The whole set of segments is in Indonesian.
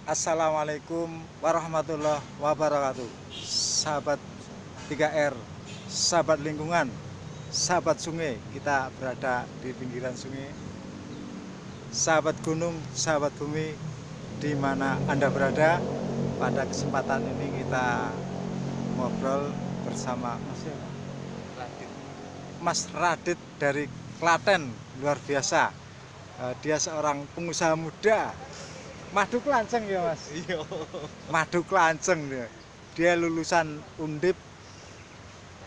Assalamualaikum warahmatullahi wabarakatuh. Sahabat 3R, sahabat lingkungan, sahabat sungai. Kita berada di pinggiran sungai. Sahabat gunung, sahabat bumi, di mana Anda berada. Pada kesempatan ini kita ngobrol bersama Mas Radit dari Klaten. Luar biasa. Dia seorang pengusaha muda. Madu Klanceng ya Mas. Iya. Madu Klanceng dia. Dia lulusan Undip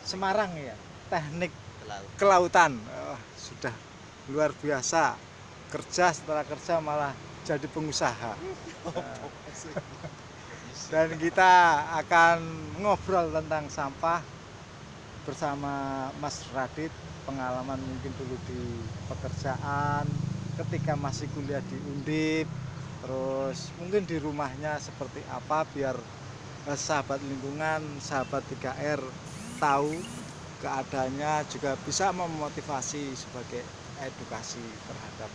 Semarang ya. Teknik kelautan. Sudah luar biasa. Kerja setelah kerja malah jadi pengusaha. Dan kita akan ngobrol tentang sampah bersama Mas Radit. Pengalaman mungkin dulu di pekerjaan, ketika masih kuliah di Undip. Terus mungkin di rumahnya seperti apa biar sahabat lingkungan, sahabat 3R tahu keadaannya, juga bisa memotivasi sebagai edukasi terhadap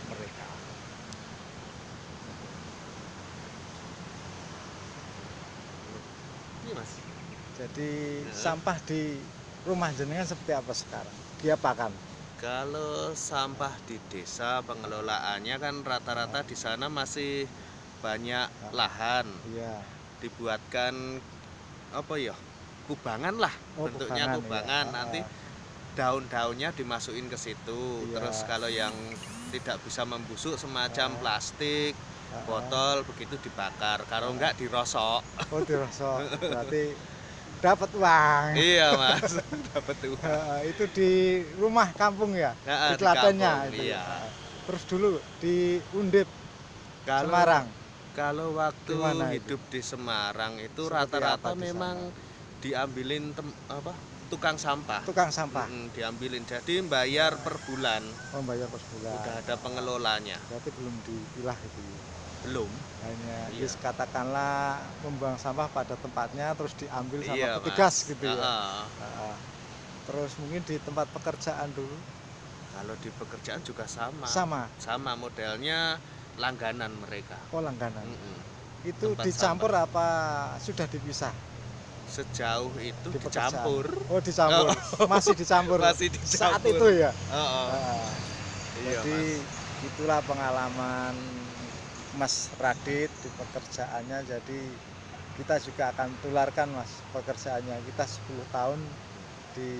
mereka. Ini Mas. Jadi sampah di rumah jenengan seperti apa sekarang? Diapakan? Kalau sampah di desa pengelolaannya kan rata-rata di sana masih banyak lahan. Iya. Dibuatkan apa ya? Kubangan lah, bentuknya kubangan. Ya. Nanti daun-daunnya dimasukin ke situ. Iya. Terus kalau yang tidak bisa membusuk semacam plastik, botol begitu dibakar. Kalau enggak dirosok. Oh, dirosok. Berarti dapat uang. Iya Mas, dapat uang. Itu di rumah kampung ya, di Klatennya itu. Iya. Terus dulu di Undip Semarang. Kalau waktu hidup di Semarang itu rata-rata memang diambilin tukang sampah. Tukang sampah. Diambilin, jadi bayar per bulan. Oh, bayar per bulan. Udah ada pengelolanya. Berarti belum dipilah itu. Belum. Hanya Iya. katakanlah membuang sampah pada tempatnya terus diambil sama Iya, petugas Mas. gitu ya. Terus mungkin di tempat pekerjaan dulu. Kalau di pekerjaan juga sama. Sama Modelnya langganan mereka. Oh, langganan. Itu Tempat dicampur apa sudah dipisah? Sejauh itu Di pekerjaan. dicampur. Oh, dicampur. Masih dicampur. Masih dicampur. Saat itu ya. Iya, Jadi Mas. itulah pengalaman Mas Radit di pekerjaannya. Jadi kita juga akan tularkan Mas pekerjaannya. Kita 10 tahun di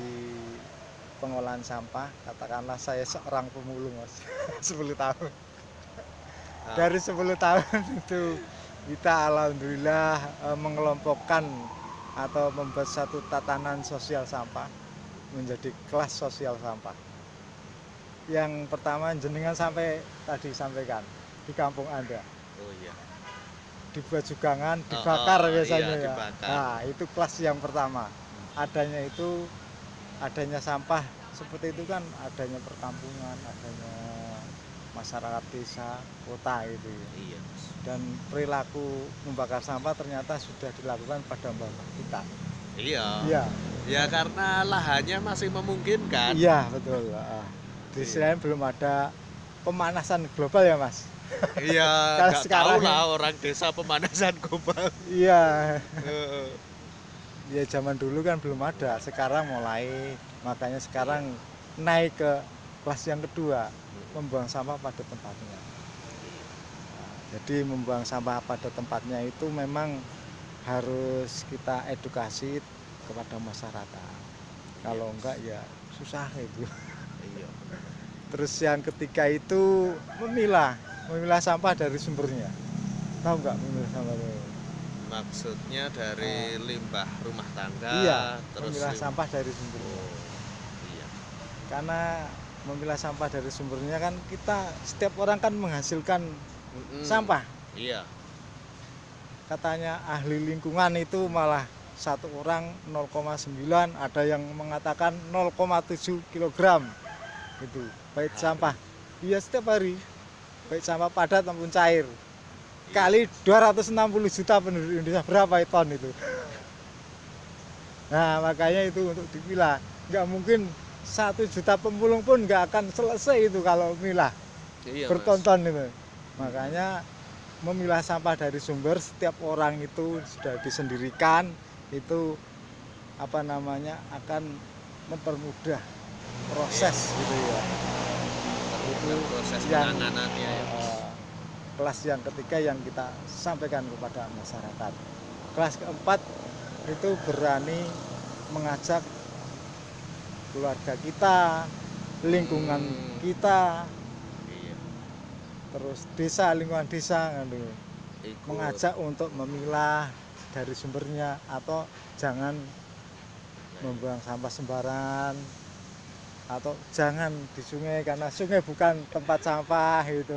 pengolahan sampah. Katakanlah saya seorang pemulung Mas. 10 tahun. Dari 10 tahun itu kita alhamdulillah mengelompokkan atau membuat satu tatanan sosial sampah menjadi kelas sosial sampah. Yang pertama jenengan sampai tadi sampaikan di kampung Anda. Oh iya. Dibuat jugangan, dibakar biasanya iya, ya. dibakar. Nah, itu kelas yang pertama. Adanya sampah seperti itu kan adanya perkampungan, adanya masyarakat desa, kota itu ya. Iya, Mas. Dan perilaku membakar sampah ternyata sudah dilakukan pada mbah kita. Iya. Iya. Ya karena lahannya masih memungkinkan. Iya, betul. Di sini belum ada pemanasan global ya, Mas. Iya, nggak tahu lah orang desa pemanasan global. Iya. Ya zaman dulu kan belum ada, sekarang mulai. Makanya sekarang naik ke kelas yang kedua, membuang sampah pada tempatnya. Jadi membuang sampah pada tempatnya itu memang harus kita edukasi kepada masyarakat. Kalau enggak ya susah itu. Iya. Terus yang ketiga itu memilah sampah dari sumbernya. Tahu nggak memilah sampah itu? Maksudnya dari limbah rumah tangga. Iya, terus memilah sampah dari sumbernya. Iya. Karena memilah sampah dari sumbernya kan kita setiap orang kan menghasilkan sampah. Iya. Katanya ahli lingkungan itu malah satu orang 0,9, ada yang mengatakan 0,7 kg itu baik sampah. Iya, setiap hari baik sampah padat maupun cair. Kali 260 juta penduduk Indonesia, berapa ton itu? Nah, makanya itu untuk dipilah. Nggak mungkin 1 juta pemulung pun nggak akan selesai itu kalau milah. Iya, bertonton itu. Makanya memilah sampah dari sumber, setiap orang itu sudah disendirikan, itu apa namanya akan mempermudah proses gitu ya. Itu proses yang penanganannya ya Mas. kelas yang ketiga yang kita sampaikan kepada masyarakat. Kelas keempat itu berani mengajak keluarga kita, lingkungan kita, Iya, terus desa, lingkungan desa kan, ikut. mengajak untuk memilah dari sumbernya atau jangan membuang sampah sembarangan atau jangan di sungai karena sungai bukan tempat sampah gitu.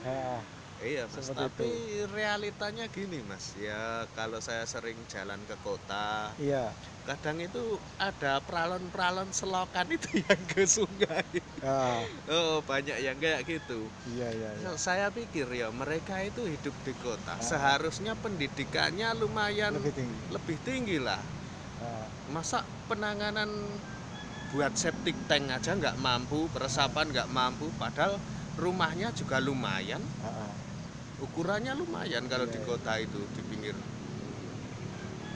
Nah, Iya Mas, seperti tapi realitanya gini Mas, ya kalau saya sering jalan ke kota, iya. kadang itu ada peralon-peralon selokan itu yang ke sungai. Ah, Oh, banyak yang kayak gitu. iya iya iya. Saya pikir ya mereka itu hidup di kota, Ah. seharusnya pendidikannya lumayan Lebih tinggi. lah. Ah, Masa penanganan buat septic tank aja nggak mampu, peresapan nggak mampu, padahal rumahnya juga lumayan, ah. ukurannya lumayan kalau Iya, di iya. kota itu di pinggir.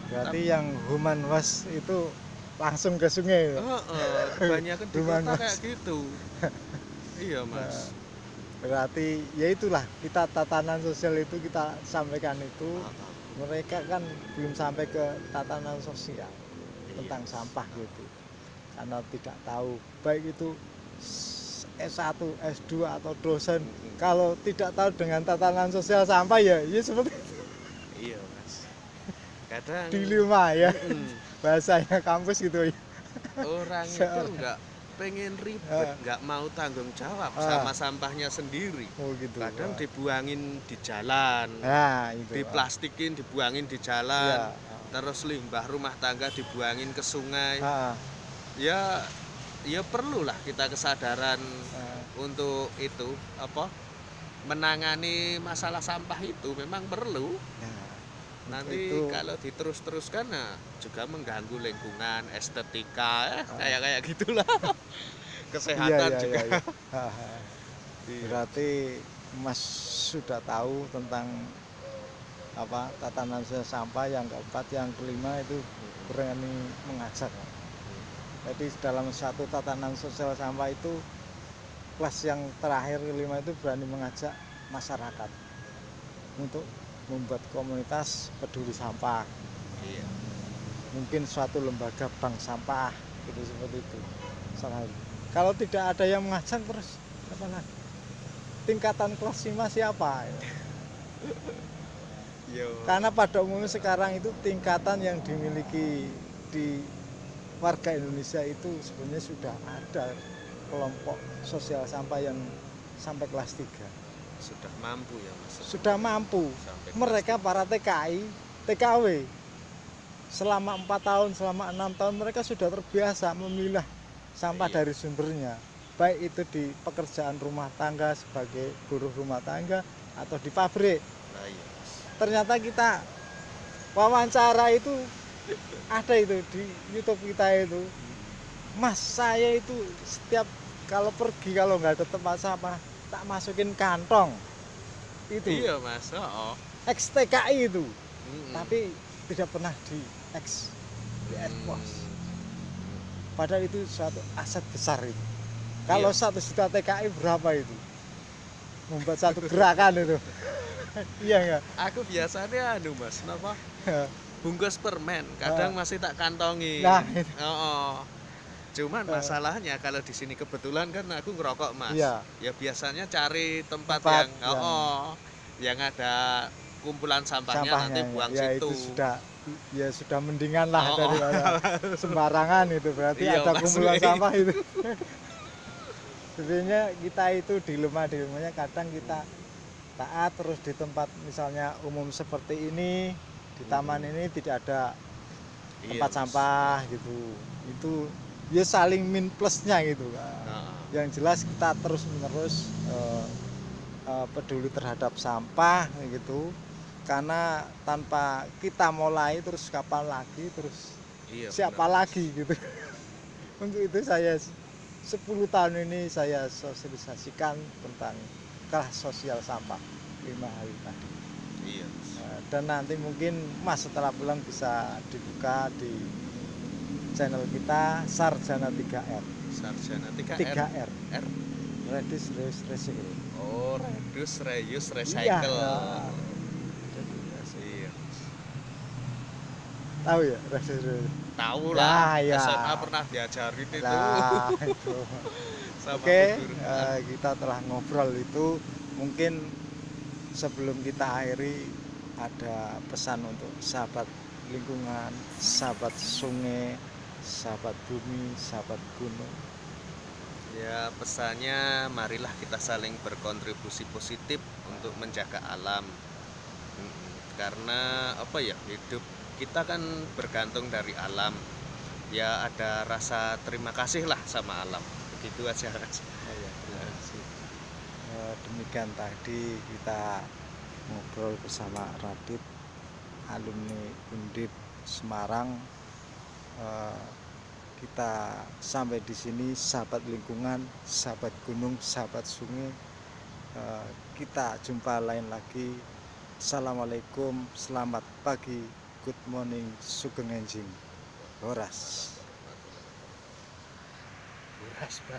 Berarti yang human waste itu langsung ke sungai. Kebanyakan di Human kota kayak waste. gitu. Iya Mas. Nah, berarti ya itulah kita tatanan sosial itu kita sampaikan itu, mereka kan belum sampai ke tatanan sosial tentang sampah gitu, karena tidak tahu baik itu S1, S2 atau dosen kalau tidak tahu dengan tatanan sosial sampah ya seperti Iya Mas. Kadang dilema ya Mm-mm. bahasanya kampus gitu ya. orang itu nggak pengen ribet, nggak mau tanggung jawab sama sampahnya sendiri. Oh gitu. Kadang dibuangin di jalan, Nah, itu. diplastikin, dibuangin di jalan, terus limbah rumah tangga dibuangin ke sungai. Ya, ya perlulah kita kesadaran untuk itu menangani masalah sampah itu memang perlu. Nanti itu. kalau diterus-teruskan juga mengganggu lingkungan, estetika, kayak gitulah. Kesehatan iya, juga. Iya. Berarti Mas sudah tahu tentang tatanan sosial sampah. Yang keempat, yang kelima itu berani mengajak. Jadi dalam satu tatanan sosial sampah itu kelas yang terakhir kelima itu berani mengajak masyarakat untuk membuat komunitas peduli sampah. Iya. Mungkin suatu lembaga bank sampah gitu, seperti itu. Kalau tidak ada yang mengajak terus apa lagi? Tingkatan kelas 5 siapa? Karena pada umumnya sekarang itu tingkatan yang dimiliki di warga Indonesia itu sebenarnya sudah ada kelompok sosial sampah yang sampai kelas 3. Sudah mampu ya Mas. Sudah mampu. Mereka para TKI, TKW selama 4 tahun, selama 6 tahun mereka sudah terbiasa memilah sampah dari sumbernya. Baik itu di pekerjaan rumah tangga sebagai buruh rumah tangga atau di pabrik. Ternyata kita wawancara itu ada itu di YouTube kita itu. Mas, saya itu setiap kalau pergi kalau nggak ada tempat sampah tak masukin kantong itu. Iya Mas. Ex TKI itu. Tapi tidak pernah di expose. Padahal itu suatu aset besar itu. Kalau 1 juta TKI berapa itu? Membuat satu gerakan itu. Iya enggak? Aku biasanya Mas, kenapa? Bungkus permen kadang masih tak kantongi. Nah, cuman masalahnya kalau di sini kebetulan kan aku ngerokok Mas. Iya. Ya biasanya cari tempat yang ada kumpulan sampahnya nanti buang ya, situ. Itu sudah mendingan lah daripada sembarangan itu, berarti ada kumpulan sampah itu. Sebenarnya kita itu dilema-dilemanya, kadang kita taat terus di tempat misalnya umum seperti ini, di taman ini tidak ada tempat sampah gitu. Itu ya saling min plusnya gitu. Yang jelas kita terus menerus peduli terhadap sampah gitu, karena tanpa kita mulai terus kapan lagi, terus siapa lagi gitu. Untuk itu saya 10 tahun ini saya sosialisasikan tentang kelas sosial sampah. 5 hari tadi. Iya. Dan nanti mungkin Mas setelah pulang bisa dibuka di channel kita Sarjana 3R. Sarjana 3R. 3R. R. Reduce, Reuse, Recycle. Oh, reduce, reuse, recycle. Iya. Iya. Tahu ya reduce, reuse? Tahu lah. Ya. SMA pernah diajarin itu. Nah, itu. Sama Oke, guru. kita telah ngobrol itu. Mungkin sebelum kita akhiri ada pesan untuk sahabat lingkungan, sahabat sungai, sahabat bumi, sahabat gunung. Ya, pesannya marilah kita saling berkontribusi positif untuk menjaga alam. Karena apa ya, hidup kita kan bergantung dari alam. Ya ada rasa terima kasih lah sama alam. Begitu aja. Oh ya, terima kasih. Demikian tadi kita ngobrol bersama Radit, alumni Undip Semarang. Kita sampai di sini, sahabat lingkungan, sahabat gunung, sahabat sungai. Kita jumpa lain lagi. Assalamualaikum, selamat pagi, good morning, sugeng enjing, horas. Horas, Pak.